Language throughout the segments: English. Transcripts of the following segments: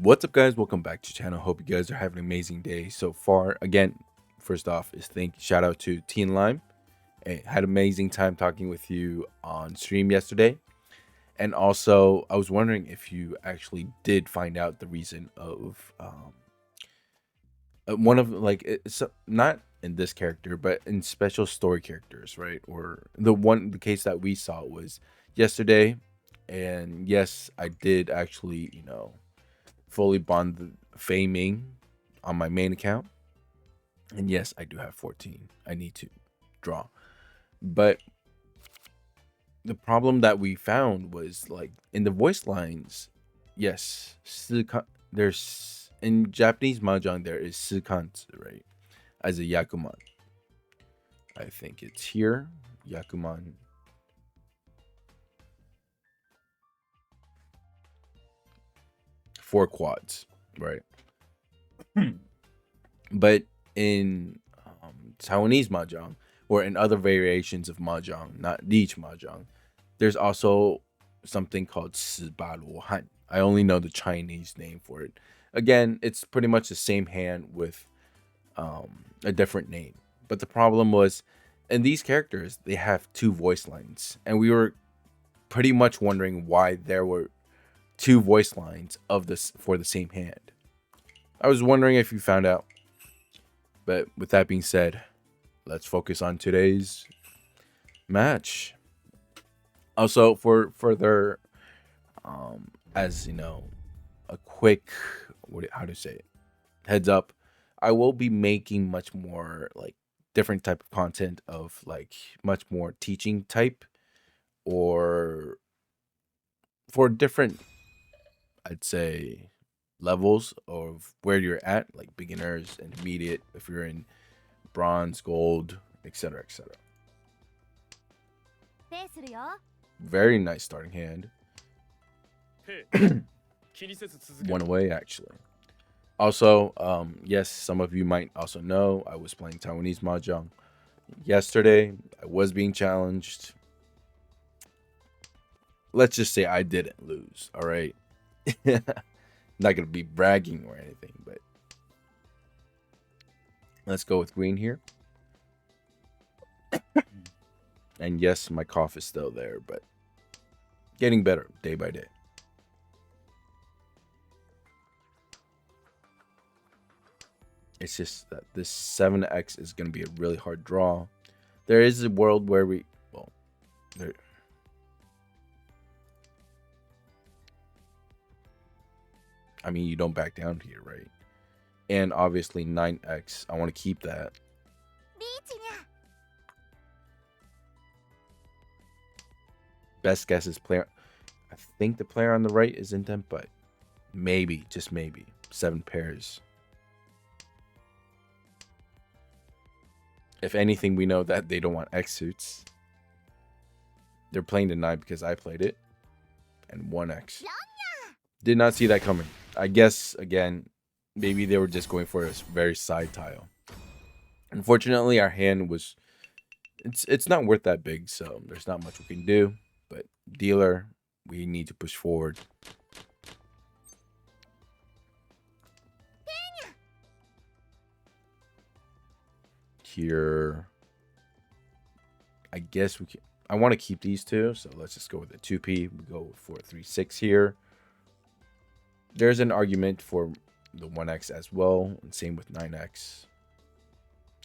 What's up, guys? Welcome back to the channel. Hope you guys are having an amazing day so far. Again, first off is shout out to Teen Lime. Hey, had an amazing time talking with you on stream yesterday. And also, I was wondering if you actually did find out the reason of one of it's not in this character, but in special story characters, right? Or the case that we saw was yesterday. And yes, I did actually, fully bond the faming on my main account. And yes, I do have 14. I need to draw. But the problem that we found was like in the voice lines, yes, there's in Japanese mahjong there is sukansu, right? As a yakuman. I think it's here. Yakuman. Four quads, right? But in Taiwanese mahjong or in other variations of mahjong, not each mahjong, there's also something called Han. I only know the Chinese name for it. Again, it's pretty much the same hand with a different name. But the problem was, in these characters, they have two voice lines, and we were pretty much wondering why there were two voice lines of this for the same hand. I was wondering if you found out. But with that being said, let's focus on today's match. Also, for further, as you know, a quick, how to say it, heads up, I will be making much more like different type of content of like much more teaching type or for different, I'd say, levels of where you're at, like beginners, intermediate, if you're in bronze, gold, etc., etc. Very nice starting hand. One away, actually. Also, yes, some of you might also know I was playing Taiwanese Mahjong yesterday. I was being challenged. Let's just say I didn't lose, all right? Not going to be bragging or anything, but let's go with green here. And yes, my cough is still there, but getting better day by day. It's just that this 7x is going to be a really hard draw. There is a world where I mean, you don't back down here, right? And obviously 9x, I want to keep that. Best guess is player. I think the player on the right is intent, but maybe, just maybe, 7 pairs. If anything, we know that they don't want X suits. They're playing the 9 because I played it. And 1x. Did not see that coming. I guess, again, maybe they were just going for a very side tile. Unfortunately, our hand was... It's not worth that big, so there's not much we can do. But dealer, we need to push forward. Here, I guess we can. I want to keep these two, so let's just go with the 2p. We go with 436 here. There's an argument for the 1x as well, and same with 9x.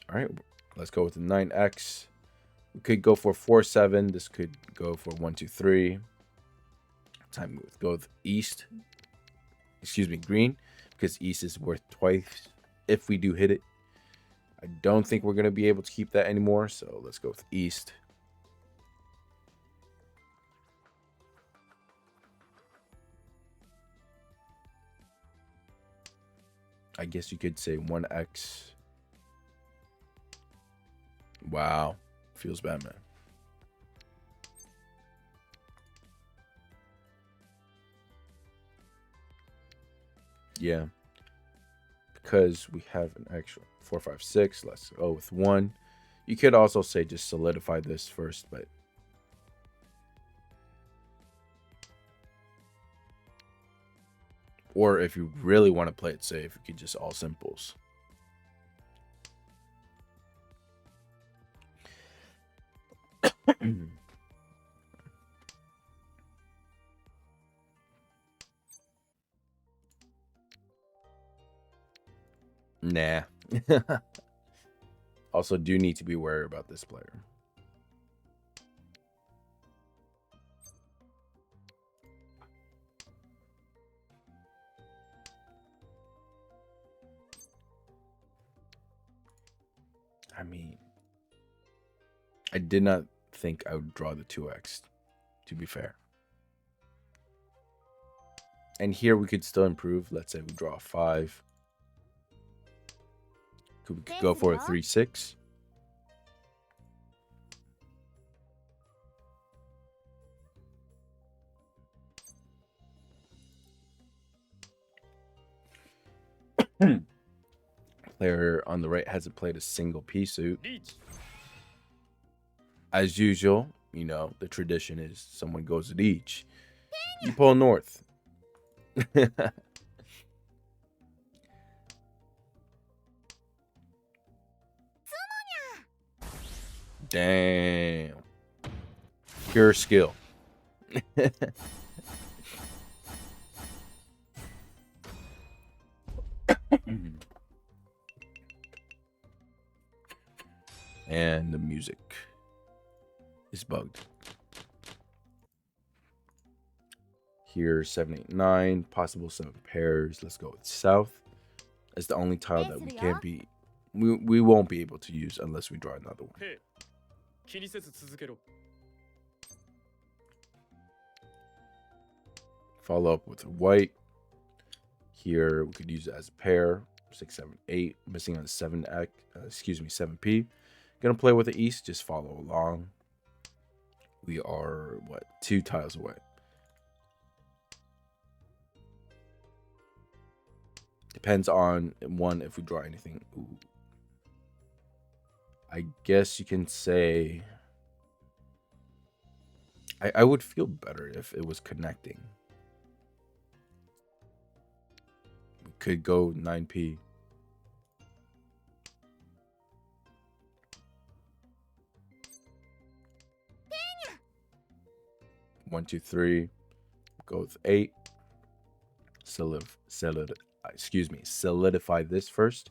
All right, let's go with the 9x. We could go for 4-7. This could go for 1-2-3. Time to go with east. Excuse me, green, because east is worth twice if we do hit it. I don't think we're going to be able to keep that anymore, so let's go with east. I guess you could say 1x. Wow. Feels bad, man. Yeah. Because we have an extra 4, 5, 6. Let's go with 1. You could also say just solidify this first, but Or if you really want to play it safe, you could just all simples. Nah. Also, do need to be wary about this player. I mean, I did not think I would draw the 2x, to be fair. And here we could still improve. Let's say we draw a 5. We could go for a 3-6. Player on the right hasn't played a single pea suit. As usual, you know, the tradition is someone goes at each. You pull north. Damn. Pure skill. And the music is bugged. Here, 7, 8, 9, possible 7 pairs. Let's go with south. It's the only tile that we can't be. We won't be able to use unless we draw another one. Follow up with white. Here we could use it as a pair. 6, 7, 8. Missing on 7p. Gonna play with the east. Just follow along. We are what, 2 tiles away. Depends on one if we draw anything. Ooh. I guess you can say I would feel better if it was connecting. We could go 9p. One, 2, 3. Go with 8. Solidify this first.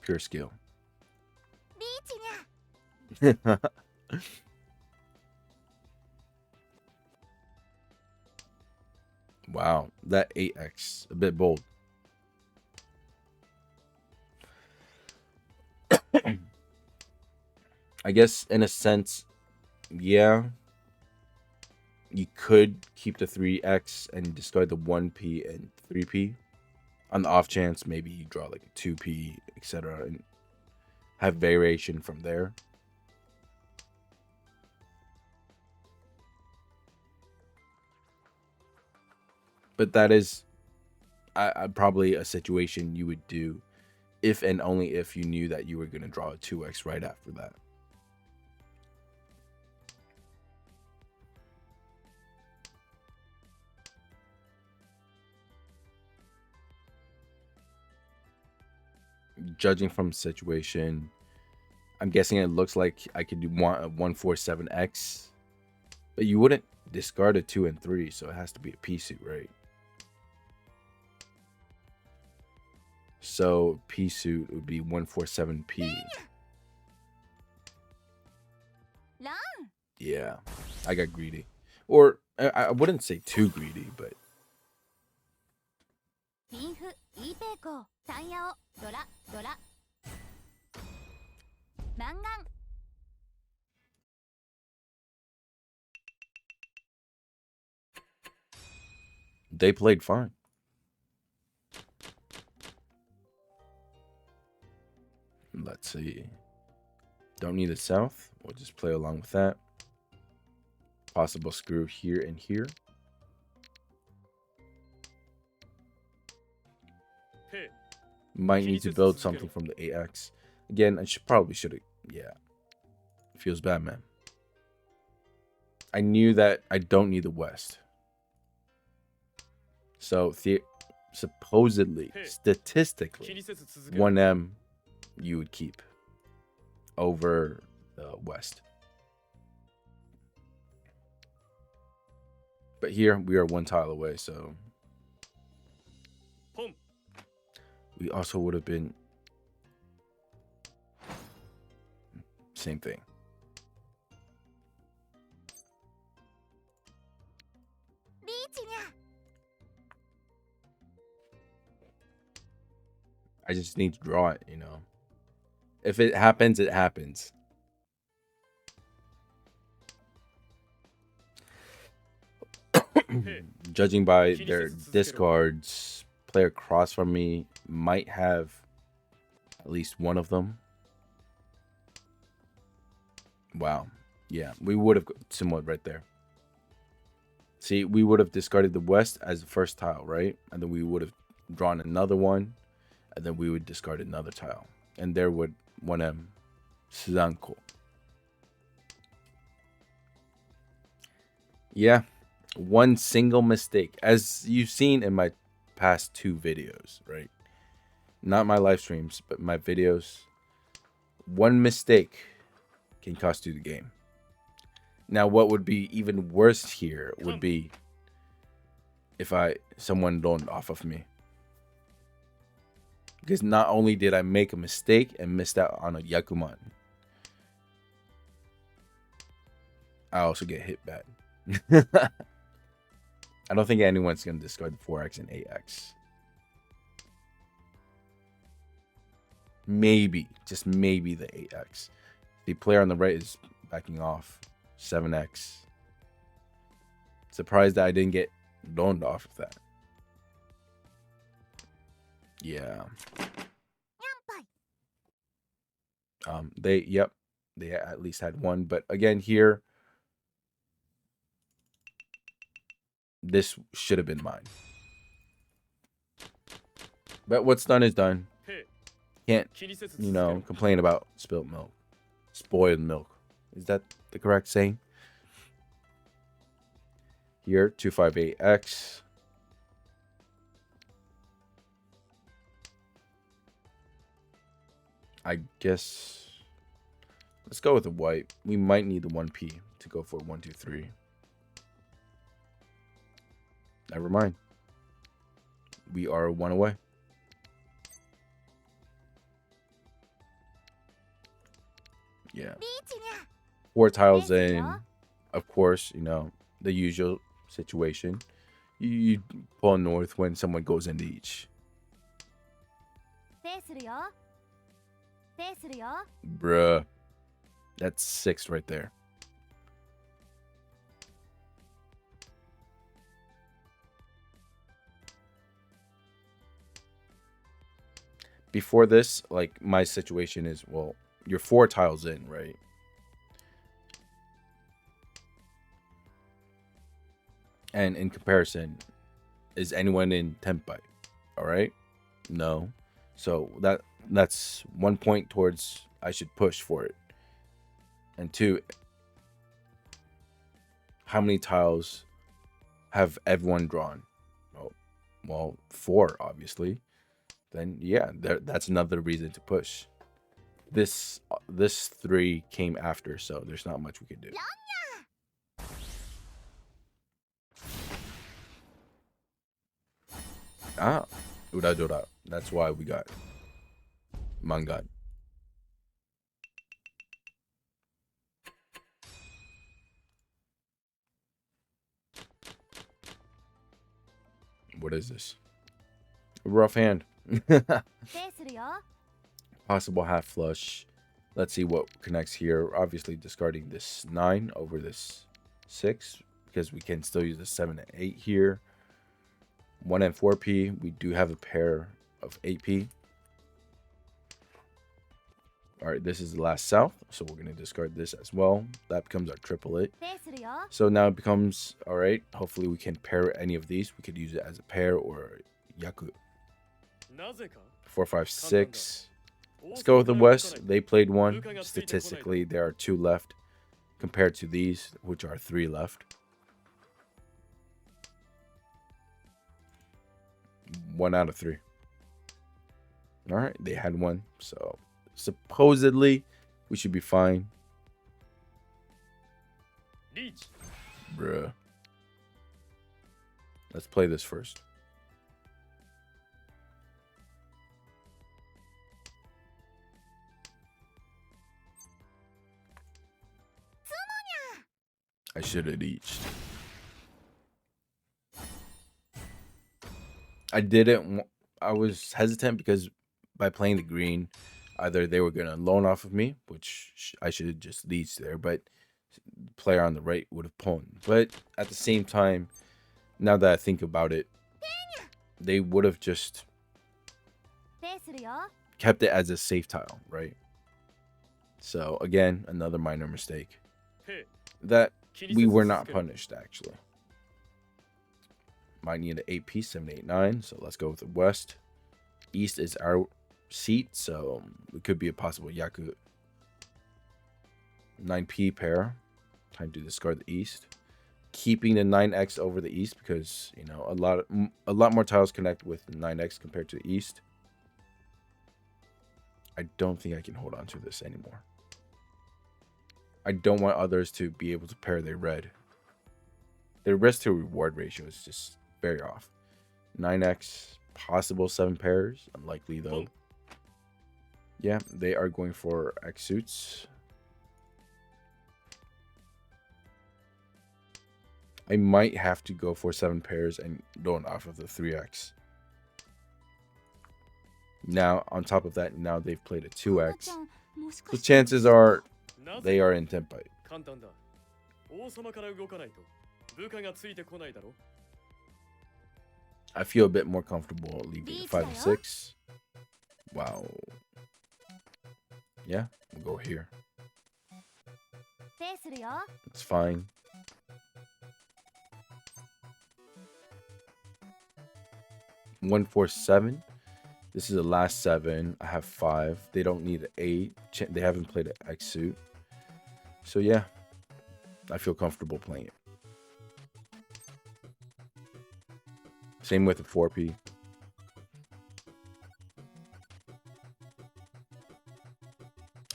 Pure skill. Wow, that 8x, a bit bold. I guess in a sense, yeah, you could keep the 3x and discard the 1p and 3p. On the off chance, maybe you draw like a 2p, etc., and have variation from there. But that is probably a situation you would do if and only if you knew that you were going to draw a 2x right after that. Judging from the situation, I'm guessing it looks like I could do a 147x, but you wouldn't discard a 2 and 3, so it has to be a P suit, right? So P suit would be 147p. Yeah, I got greedy. Or I wouldn't say too greedy, but they played fine. Let's see. Don't need the south. We'll just play along with that. Possible screw here and here. Might need to build something from the 8x. Again, I probably should have. Yeah. Feels bad, man. I knew that I don't need the west. So supposedly, statistically, 1M you would keep over the West. But here we are 1 tile away, so we also would have been same thing. I just need to draw it, you know. If it happens, it happens. Judging by their discards, player across from me might have at least one of them. Wow. Yeah, we would have somewhat right there. See, we would have discarded the West as the first tile, right? And then we would have drawn another one, and then we would discard another tile. And there would 1M Sudanko. Yeah, one single mistake, as you've seen in my past 2 videos, right? Not my live streams, but my videos. One mistake can cost you the game. Now, what would be even worse here would be if someone loaned off of me. Because not only did I make a mistake and missed out on a Yakuman, I also get hit bad. I don't think anyone's going to discard the 4X and 8X. Maybe, just maybe the 8X. The player on the right is backing off. 7X. Surprised that I didn't get loaned off of that. Yeah. They at least had one, but again here, this should have been mine. But what's done is done. Can't, you know, complain about spilt milk. Spoiled milk. Is that the correct saying? Here, 258X. I guess let's go with the white. We might need the 1P to go for 1, 2, 3. Never mind. We are 1 away. Yeah. 4 tiles in. Of course, you know, the usual situation. You pull north when someone goes into each. Bruh. That's 6 right there. Before this, like, my situation is, well, you're 4 tiles in, right? And in comparison, is anyone in Tenpai? All right? No. So that's 1 point towards I should push for it. And 2, how many tiles have everyone drawn? Oh, well, 4, obviously. Then yeah, that's another reason to push. This 3 came after, so there's not much we could do. Ah, Uradora. That's why we got Mangan. What is this? A rough hand. Possible half flush. Let's see what connects here. Obviously discarding this 9 over this 6 because we can still use the 7 and 8 here. 1 and 4P. We do have a pair of 8P. All right, this is the last south, so we're going to discard this as well. That becomes our triplet. So now it becomes, all right, hopefully we can pair any of these. We could use it as a pair or Yaku. 4, 5, 6. Let's go with the West. They played 1. Statistically, there are 2 left compared to these, which are 3 left. 1 out of 3. All right, they had one, so supposedly we should be fine. Bruh. Let's play this first. I should have reached. I didn't. I was hesitant because by playing the green, either they were going to loan off of me, which I should have just leached there, but the player on the right would have pawned. But at the same time, now that I think about it, they would have just kept it as a safe tile, right? So again, another minor mistake that we were not punished, actually. Might need an 8 piece, 7, 8, 9. So let's go with the west. East is our seat, so it could be a possible Yaku 9p pair. Time to discard the east. Keeping the 9x over the east because, you know, a lot more tiles connect with the 9x compared to the east. I don't think I can hold on to this anymore. I don't want others to be able to pair their red. Their risk to reward ratio is just very off. 9x, possible 7 pairs. Unlikely though. Yeah, they are going for X suits. I might have to go for 7 pairs and going off of the 3x. Now, on top of that, now they've played a 2x. So chances are they are in tempo. I feel a bit more comfortable leaving the 5 and 6. Wow. Yeah, we'll go here. It's fine. One, 4, 7. This is the last 7. I have 5. They don't need an 8. They haven't played an X suit. So yeah, I feel comfortable playing it. Same with the 4p.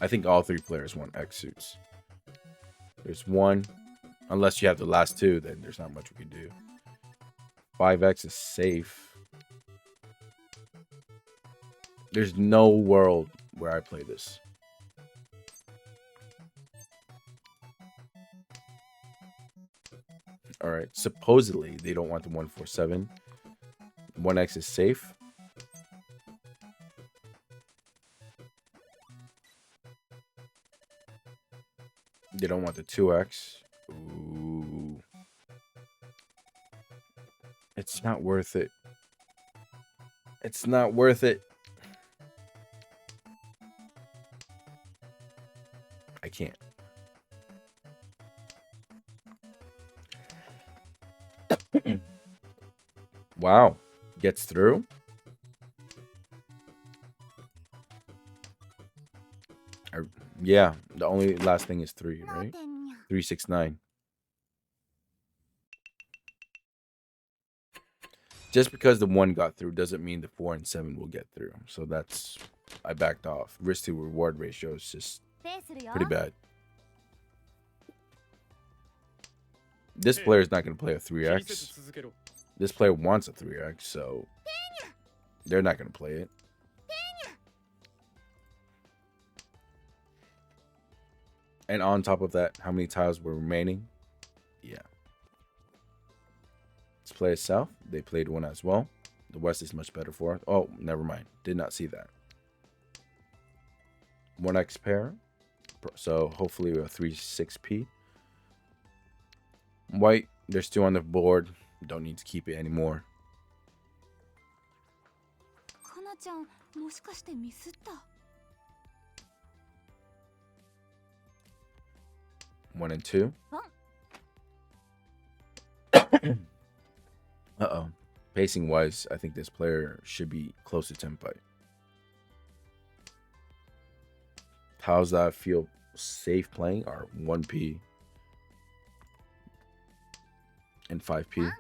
I think all 3 players want X suits. There's 1. Unless you have the last 2, then there's not much we can do. 5x is safe. There's no world where I play this. Alright, supposedly they don't want the 147. 1x is safe. They don't want the 2x. Ooh. It's not worth it. It's not worth it. I can't. Wow. Gets through. Yeah, the only last thing is 3, right? 3, 6, 9. Just because the 1 got through doesn't mean the 4 and 7 will get through. So that's, I backed off. Risk to reward ratio is just pretty bad. This player is not going to play a 3x. This player wants a 3x, so they're not going to play it. And on top of that, how many tiles were remaining? Yeah. Let's play south. They played 1 as well. The west is much better for it. Oh, never mind. Did not see that. 1x pair. So hopefully a 3, 6p. White, there's 2 on the board. Don't need to keep it anymore. One and 2. Uh-oh. Pacing wise, I think this player should be close to tempo. How's that feel safe playing are 1p and 5p.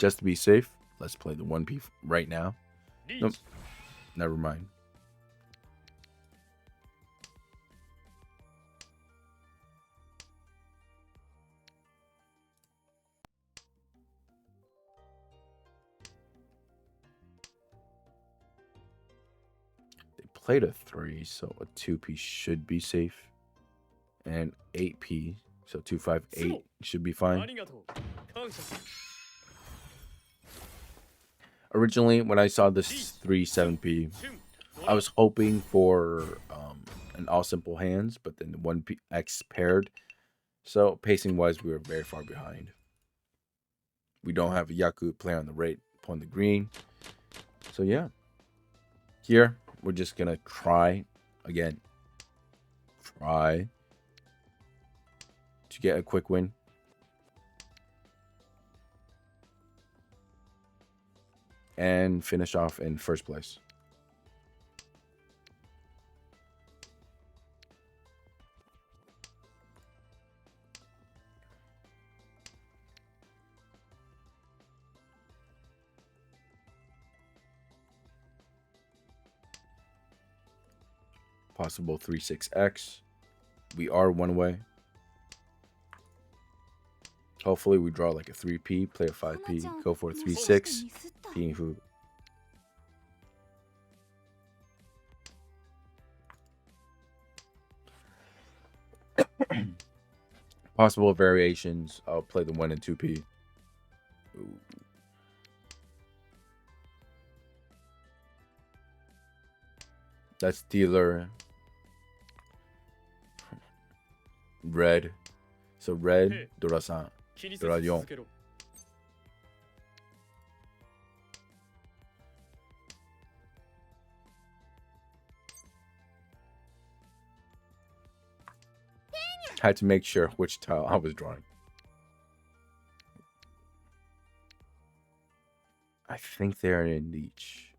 Just to be safe, let's play the 1P right now. Nope. Never mind. They played a 3, so a 2P should be safe. And 8P, so 258 should be fine. Originally, when I saw this 3-7P, I was hoping for an all simple hands, but then the 1X paired. So pacing wise, we were very far behind. We don't have a Yaku player on the right, upon the green. So yeah, here we're just gonna try again. Try to get a quick win. And finish off in first place. Possible 3-6X. We are one way. Hopefully we draw like a 3P, play a 5P, go for a 3-6, P who. Possible variations, I'll play the 1 and 2P. Ooh. That's dealer. Red. So red, Dora-san. Dora-yon. Had to make sure which tile I was drawing. I think they're in each.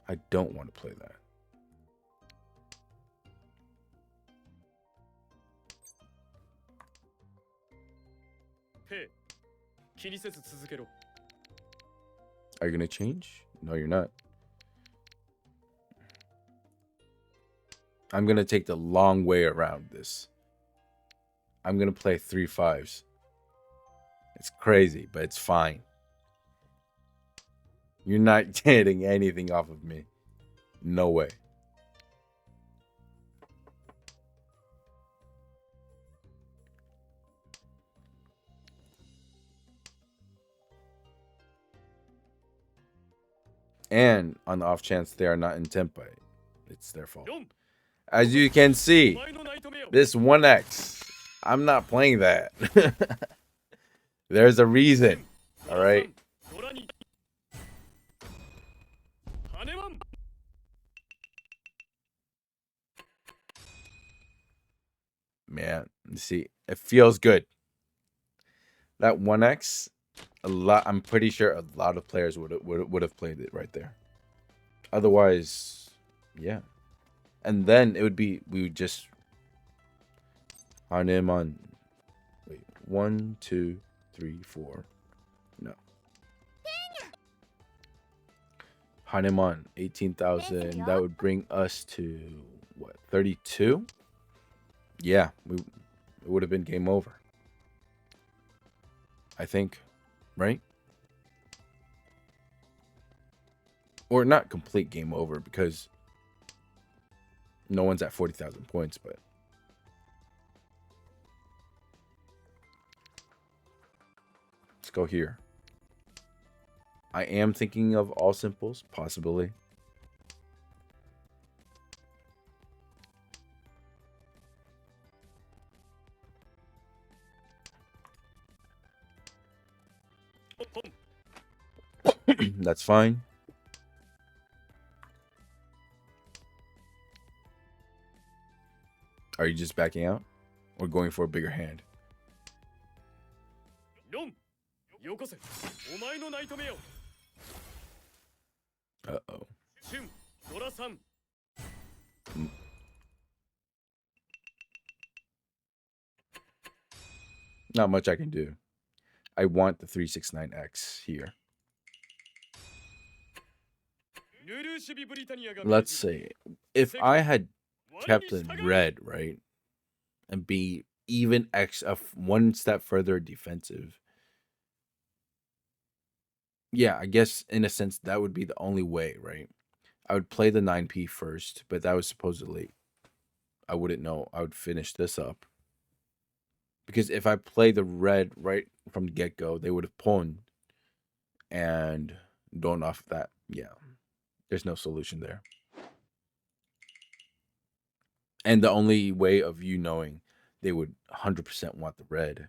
I don't want to play that. Are you going to change? No, you're not. I'm going to take the long way around this. I'm going to play 3-5s. It's crazy, but it's fine. You're not getting anything off of me. No way. And on the off chance they are not in tempai, it's their fault. As you can see, this 1X, I'm not playing that. There's a reason. All right. Man, see, it feels good. That 1X, I'm pretty sure a lot of players would have played it right there. Otherwise, yeah. And then it would be, we would just on him on, wait, 1, 2, 3, 4. No. Hanemon, 18,000. That would bring us to what, 32? Yeah, it would have been game over. I think, right? Or not complete game over because no one's at 40,000 points, but let's go here. I am thinking of all simples, possibly. That's fine. Are you just backing out or going for a bigger hand? Uh-oh. Not much I can do. I want the 369X here. Let's see. If I had kept in red, right, and be even X of one step further defensive, yeah, I guess in a sense that would be the only way, right? I would play the 9p first, but that was supposedly, I wouldn't know. I would finish this up. Because if I play the red right from the get go, they would have pawned and gone off that. Yeah, there's no solution there. And the only way of you knowing they would 100% want the red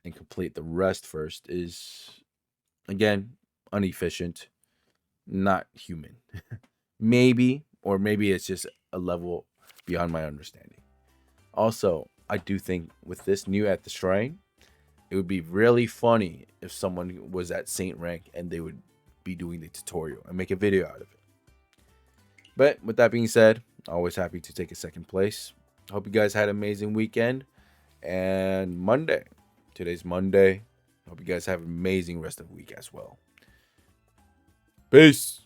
and complete the rest first is, again, inefficient, not human. Maybe, or maybe it's just a level beyond my understanding. Also, I do think with this new at the shrine, it would be really funny if someone was at Saint rank and they would be doing the tutorial and make a video out of it. But with that being said, always happy to take a second place. Hope you guys had an amazing weekend. And Monday, today's Monday. Hope you guys have an amazing rest of the week as well. Peace.